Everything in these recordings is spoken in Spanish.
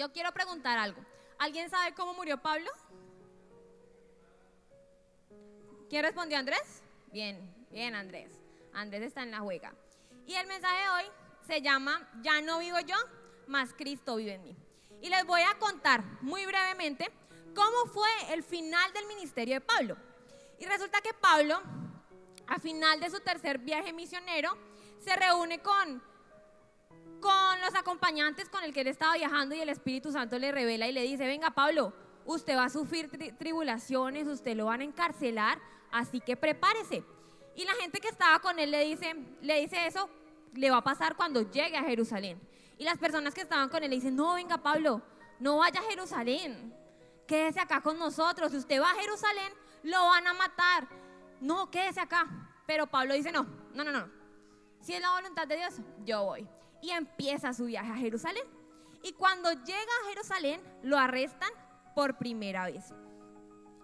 Yo quiero preguntar algo. ¿Alguien sabe cómo murió Pablo? ¿Quién respondió, Andrés? Bien, bien, Andrés. Andrés está en la juega. Y el mensaje de hoy se llama Ya no vivo yo, mas Cristo vive en mí. Y les voy a contar muy brevemente cómo fue el final del ministerio de Pablo. Y resulta que Pablo, a final de su tercer viaje misionero, se reúne con los acompañantes con el que él estaba viajando, y el Espíritu Santo le revela y le dice: venga, Pablo, usted va a sufrir tribulaciones, usted lo van a encarcelar, así que prepárese. Y la gente que estaba con él le dice eso le va a pasar cuando llegue a Jerusalén. Y las personas que estaban con él le dicen: no, venga, Pablo, no vaya a Jerusalén, quédese acá con nosotros. Si usted va a Jerusalén, lo van a matar. No, quédese acá. Pero Pablo dice: no. Si es la voluntad de Dios, yo voy. Y empieza su viaje a Jerusalén. Y cuando llega a Jerusalén, lo arrestan por primera vez.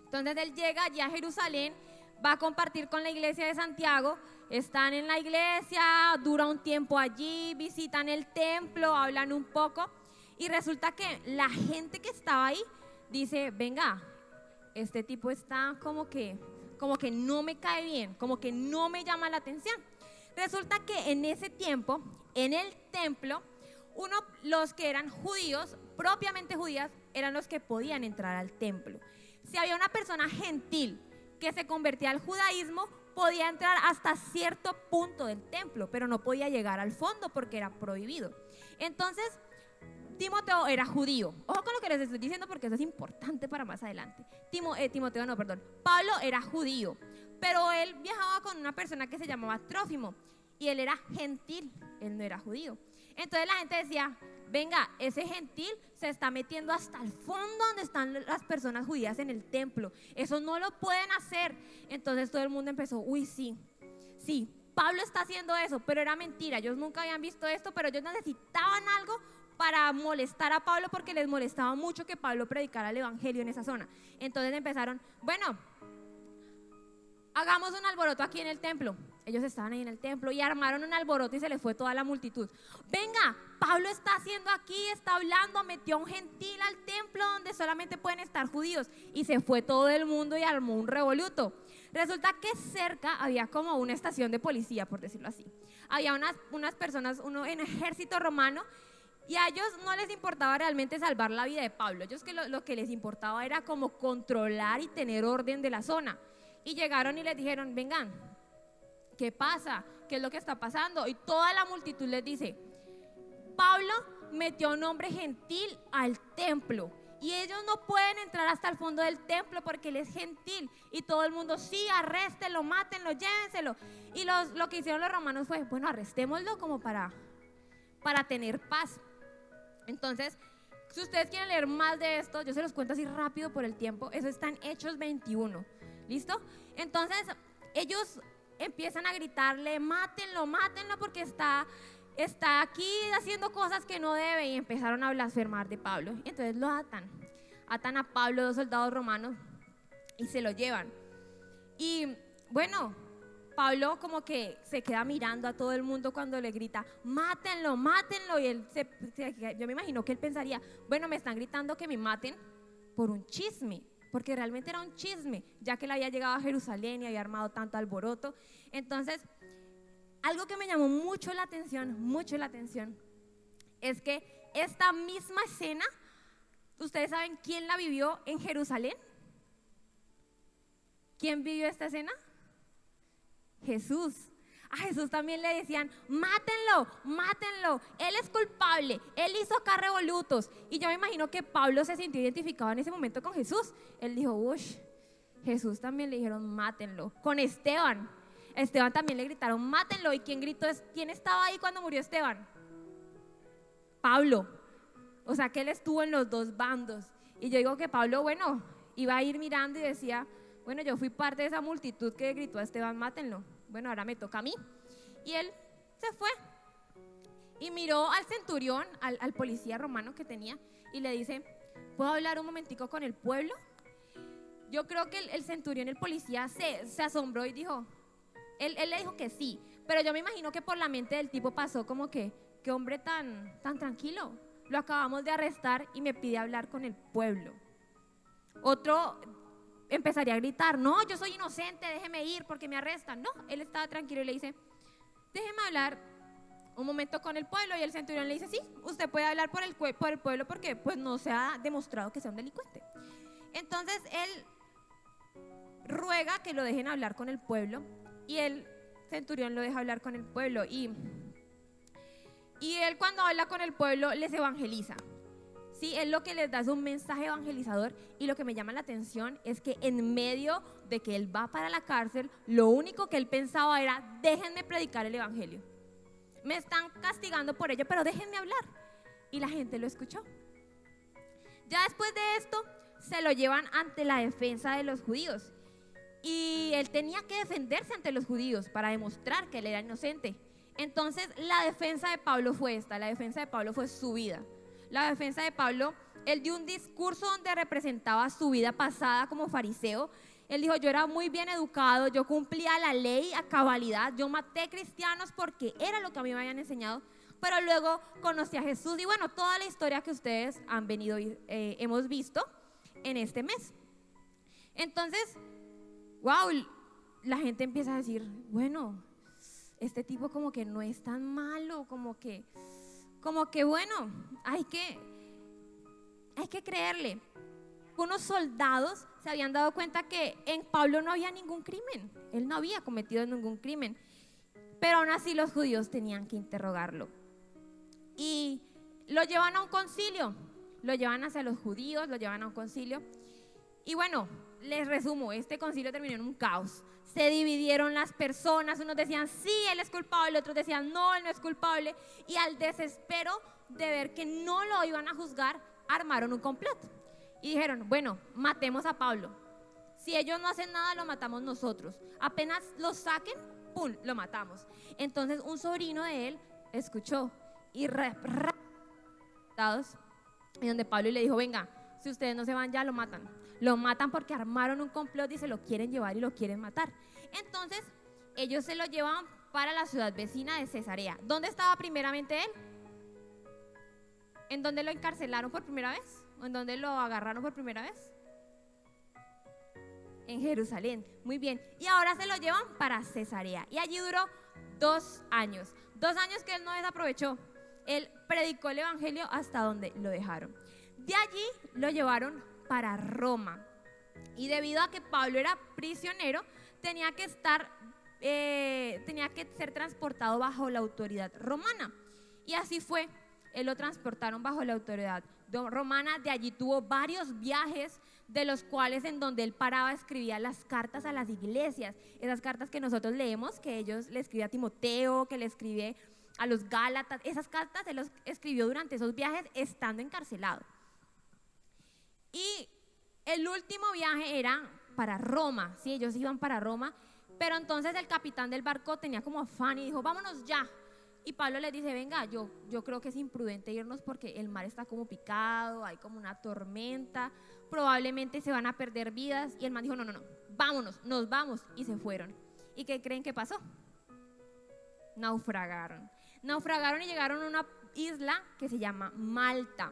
Entonces él llega allí a Jerusalén, va a compartir con la iglesia de Santiago. Están en la iglesia, dura un tiempo allí, visitan el templo, hablan un poco. Y resulta que la gente que estaba ahí dice: venga, este tipo está como que no me cae bien, como que no me llama la atención. Resulta que en ese tiempo, en el templo, los que eran judíos, propiamente judías, eran los que podían entrar al templo. Si había una persona gentil que se convertía al judaísmo, podía entrar hasta cierto punto del templo, pero no podía llegar al fondo porque era prohibido. Entonces, Timoteo era judío. Ojo con lo que les estoy diciendo porque eso es importante para más adelante. Pablo era judío, pero él viajaba con una persona que se llamaba Trófimo y él era gentil, él no era judío. Entonces la gente decía: venga, ese gentil se está metiendo hasta el fondo donde están las personas judías en el templo, eso no lo pueden hacer. Entonces todo el mundo empezó: uy, sí, Pablo está haciendo eso, pero era mentira, ellos nunca habían visto esto, pero ellos necesitaban algo para molestar a Pablo porque les molestaba mucho que Pablo predicara el evangelio en esa zona. Entonces empezaron: bueno, hagamos un alboroto aquí en el templo. Ellos estaban ahí en el templo y armaron un alboroto y se les fue toda la multitud. Venga, Pablo está haciendo aquí, está hablando, metió a un gentil al templo donde solamente pueden estar judíos, y se fue todo el mundo y armó un revoluto. Resulta que cerca había como una estación de policía, por decirlo así. Había unas personas, en ejército romano, y a ellos no les importaba realmente salvar la vida de Pablo. Ellos lo que les importaba era como controlar y tener orden de la zona. Y llegaron y les dijeron: vengan, ¿qué pasa? ¿Qué es lo que está pasando? Y toda la multitud les dice: Pablo metió a un hombre gentil al templo y ellos no pueden entrar hasta el fondo del templo porque él es gentil. Y todo el mundo: sí, arréstenlo, mátenlo, llévenselo. Y lo que hicieron los romanos fue: bueno, arrestémoslo como para tener paz. Entonces, si ustedes quieren leer más de esto, yo se los cuento así rápido por el tiempo. Eso está en Hechos 21. ¿Listo? Entonces ellos empiezan a gritarle: mátenlo porque está aquí haciendo cosas que no debe. Y empezaron a blasfemar de Pablo. Y entonces lo atan a Pablo, 2 soldados romanos, y se lo llevan. Y bueno, Pablo como que se queda mirando a todo el mundo cuando le grita: mátenlo. Y él yo me imagino que él pensaría: bueno, me están gritando que me maten por un chisme, porque realmente era un chisme, ya que él había llegado a Jerusalén y había armado tanto alboroto. Entonces, algo que me llamó mucho la atención, es que esta misma escena, ¿ustedes saben quién la vivió en Jerusalén? ¿Quién vivió esta escena? Jesús. A Jesús también le decían: mátenlo, él es culpable, él hizo acá revolutos. Y yo me imagino que Pablo se sintió identificado en ese momento con Jesús. Él dijo: uff, Jesús también le dijeron: mátenlo. Con Esteban también le gritaron: mátenlo. ¿Y quién estaba ahí cuando murió Esteban? Pablo. O sea que él estuvo en los dos bandos. Y yo digo que Pablo, bueno, iba a ir mirando y decía: bueno, yo fui parte de esa multitud que gritó a Esteban: mátenlo. Bueno, ahora me toca a mí. Y él se fue y miró al centurión, al policía romano que tenía, y le dice: ¿puedo hablar un momentico con el pueblo? Yo creo que el centurión, el policía, se asombró y dijo, él le dijo que sí, pero yo me imagino que por la mente del tipo pasó como que: qué hombre tan tranquilo, lo acabamos de arrestar y me pide hablar con el pueblo. Otro empezaría a gritar, no, yo soy inocente, déjeme ir porque me arrestan. No, él estaba tranquilo y le dice, déjeme hablar un momento con el pueblo. Y el centurión le dice, sí, usted puede hablar por el pueblo porque pues no se ha demostrado que sea un delincuente. Entonces él ruega que lo dejen hablar con el pueblo y el centurión lo deja hablar con el pueblo y él cuando habla con el pueblo les evangeliza. Sí, él lo que les da es un mensaje evangelizador y lo que me llama la atención es que en medio de que él va para la cárcel, lo único que él pensaba era, déjenme predicar el evangelio. Me están castigando por ello, pero déjenme hablar. Y la gente lo escuchó. Ya después de esto, se lo llevan ante la defensa de los judíos. Y él tenía que defenderse ante los judíos para demostrar que él era inocente. Entonces, la defensa de Pablo fue esta. La defensa de Pablo fue su vida. La defensa de Pablo, él dio un discurso donde representaba su vida pasada como fariseo. Él dijo, yo era muy bien educado, yo cumplía la ley a cabalidad, yo maté cristianos porque era lo que a mí me habían enseñado, pero luego conocí a Jesús y bueno, toda la historia que ustedes han venido, hemos visto en este mes. Entonces, wow, la gente empieza a decir, bueno, este tipo como que no es tan malo, como que bueno, hay que creerle. Unos soldados se habían dado cuenta que en Pablo no había ningún crimen, él no había cometido ningún crimen, pero aún así los judíos tenían que interrogarlo y lo llevan a un concilio, lo llevan hacia los judíos, lo llevan a un concilio y bueno, les resumo, este concilio terminó en un caos. Se dividieron las personas, unos decían sí, él es culpable, otros decían no, él no es culpable y al desespero de ver que no lo iban a juzgar, armaron un complot y dijeron, bueno, matemos a Pablo, si ellos no hacen nada lo matamos nosotros, apenas lo saquen, pum, lo matamos. Entonces un sobrino de él escuchó y y donde Pablo le dijo, venga, si ustedes no se van ya lo matan porque armaron un complot y se lo quieren llevar y lo quieren matar. Entonces ellos se lo llevan para la ciudad vecina de Cesarea. ¿Dónde estaba primeramente él? ¿En dónde lo encarcelaron por primera vez? ¿O en dónde lo agarraron por primera vez? En Jerusalén, muy bien. Y ahora se lo llevan para Cesarea y allí duró 2 años. 2 años que él no desaprovechó. Él predicó el evangelio hasta donde lo dejaron. De allí lo llevaron para Roma y debido a que Pablo era prisionero tenía que ser transportado bajo la autoridad romana y así fue, él lo transportaron bajo la autoridad romana. De allí tuvo varios viajes de los cuales en donde él paraba escribía las cartas a las iglesias, esas cartas que nosotros leemos, que ellos le escribía a Timoteo, que le escribe a los Gálatas, esas cartas él los escribió durante esos viajes estando encarcelado. Y el último viaje era para Roma, sí, ellos iban para Roma, pero entonces el capitán del barco tenía como afán y dijo, vámonos ya. Y Pablo les dice, venga, yo creo que es imprudente irnos porque el mar está como picado, hay como una tormenta, probablemente se van a perder vidas. Y el man dijo, no, vámonos, nos vamos. Y se fueron. ¿Y qué creen que pasó? Naufragaron y llegaron a una isla que se llama Malta.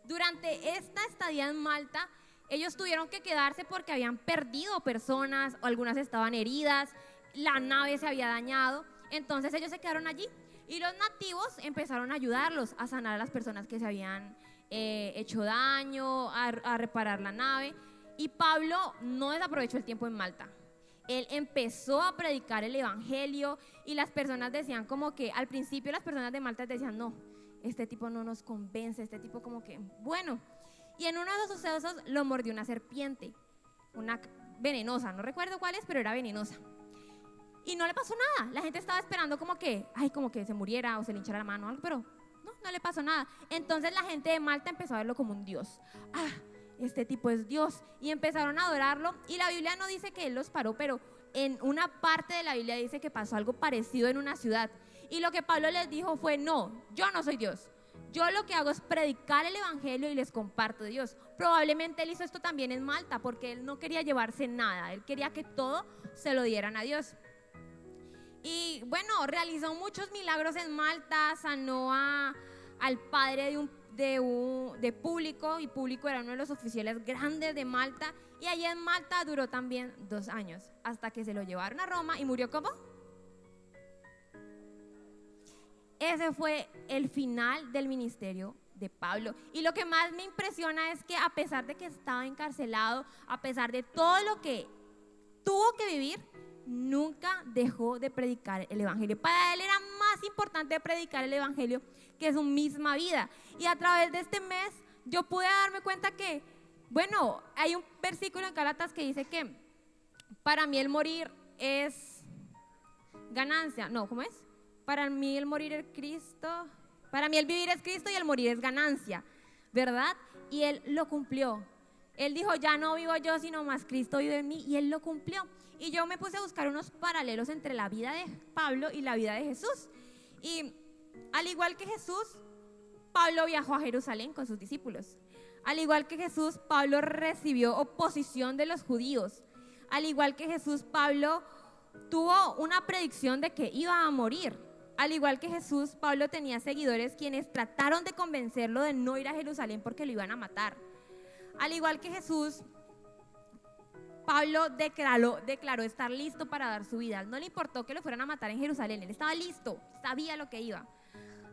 Durante esta estadía en Malta, ellos tuvieron que quedarse porque habían perdido personas, o algunas estaban heridas, la nave se había dañado, entonces ellos se quedaron allí y los nativos empezaron a ayudarlos a sanar a las personas que se habían hecho daño, a reparar la nave. Y Pablo no desaprovechó el tiempo en Malta. Él empezó a predicar el evangelio y las personas decían como que al principio las personas de Malta decían no, este tipo no nos convence, este tipo como que bueno. Y en uno de esos sucesos lo mordió una serpiente, una venenosa, no recuerdo cuál es, pero era venenosa. Y no le pasó nada, la gente estaba esperando como que se muriera o se le hinchara la mano o algo, pero no le pasó nada. Entonces la gente de Malta empezó a verlo como un dios. Este tipo es Dios, y empezaron a adorarlo. Y la Biblia no dice que él los paró, pero en una parte de la Biblia dice que pasó algo parecido en una ciudad. Y lo que Pablo les dijo fue, no, yo no soy Dios. Yo lo que hago es predicar el evangelio y les comparto de Dios. Probablemente él hizo esto también en Malta porque él no quería llevarse nada, él quería que todo se lo dieran a Dios. Y bueno, realizó muchos milagros en Malta, sanó a al padre de Público, y Público era uno de los oficiales grandes de Malta, y allí en Malta duró también 2 años, hasta que se lo llevaron a Roma y murió ¿cómo? Ese fue el final del ministerio de Pablo. Y lo que más me impresiona es que a pesar de que estaba encarcelado, a pesar de todo lo que tuvo que vivir, nunca dejó de predicar el evangelio. Para él era más importante predicar el evangelio que su misma vida. Y a través de este mes yo pude darme cuenta que, bueno, hay un versículo en Gálatas que dice que para mí el morir es ganancia. No, ¿cómo es? Para mí el morir es Cristo. Para mí el vivir es Cristo y el morir es ganancia, ¿verdad? Y él lo cumplió. Él dijo, ya no vivo yo, sino más Cristo vive en mí, y él lo cumplió. Y yo me puse a buscar unos paralelos entre la vida de Pablo y la vida de Jesús. Y al igual que Jesús, Pablo viajó a Jerusalén con sus discípulos. Al igual que Jesús, Pablo recibió oposición de los judíos. Al igual que Jesús, Pablo tuvo una predicción de que iba a morir. Al igual que Jesús, Pablo tenía seguidores quienes trataron de convencerlo de no ir a Jerusalén porque lo iban a matar. Al igual que Jesús, Pablo declaró estar listo para dar su vida. No le importó que lo fueran a matar en Jerusalén, él estaba listo, sabía lo que iba.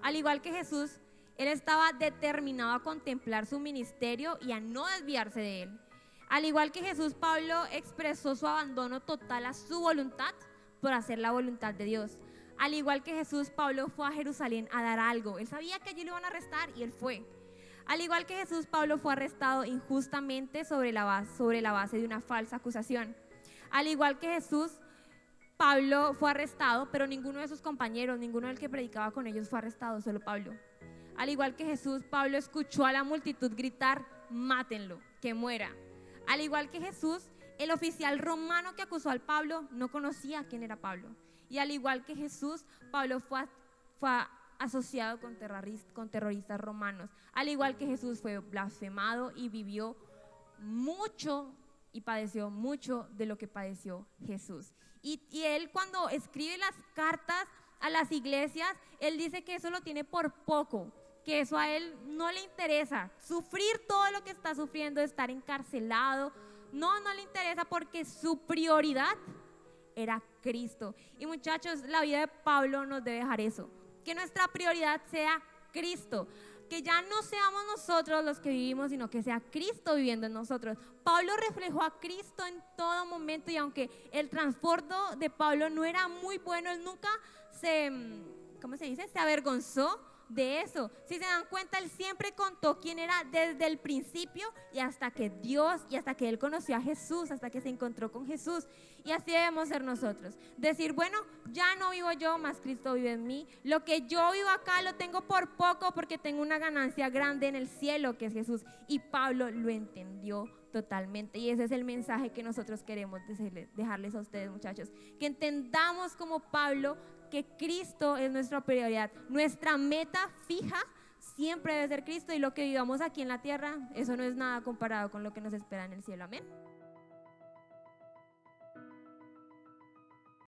Al igual que Jesús, él estaba determinado a contemplar su ministerio y a no desviarse de él. Al igual que Jesús, Pablo expresó su abandono total a su voluntad por hacer la voluntad de Dios. Al igual que Jesús, Pablo fue a Jerusalén a dar algo. Él sabía que allí lo iban a arrestar y él fue. Al igual que Jesús, Pablo fue arrestado injustamente sobre la base de una falsa acusación. Al igual que Jesús, Pablo fue arrestado, pero ninguno de sus compañeros, ninguno del que predicaba con ellos fue arrestado, solo Pablo. Al igual que Jesús, Pablo escuchó a la multitud gritar, mátenlo, que muera. Al igual que Jesús, el oficial romano que acusó al Pablo no conocía quién era Pablo. Y al igual que Jesús, Pablo fue asociado con terroristas romanos. Al igual que Jesús fue blasfemado y vivió mucho y padeció mucho de lo que padeció Jesús. Y él cuando escribe las cartas a las iglesias, él dice que eso lo tiene por poco, que eso a él no le interesa. Sufrir todo lo que está sufriendo, estar encarcelado, no le interesa porque su prioridad era Cristo. Y muchachos, la vida de Pablo nos debe dejar eso, que nuestra prioridad sea Cristo, que ya no seamos nosotros los que vivimos, sino que sea Cristo viviendo en nosotros. Pablo reflejó a Cristo en todo momento, y aunque el transbordo de Pablo no era muy bueno, él nunca se avergonzó de eso. Si se dan cuenta, él siempre contó quién era desde el principio y hasta que él conoció a Jesús, hasta que se encontró con Jesús. Y así debemos ser nosotros, decir, bueno, ya no vivo yo, más Cristo vive en mí. Lo que yo vivo acá lo tengo por poco, porque tengo una ganancia grande en el cielo, que es Jesús. Y Pablo lo entendió totalmente, y ese es el mensaje que nosotros queremos dejarles a ustedes, muchachos, que entendamos como Pablo que Cristo es nuestra prioridad. Nuestra meta fija siempre debe ser Cristo, y lo que vivamos aquí en la tierra, eso no es nada comparado con lo que nos espera en el cielo. Amén.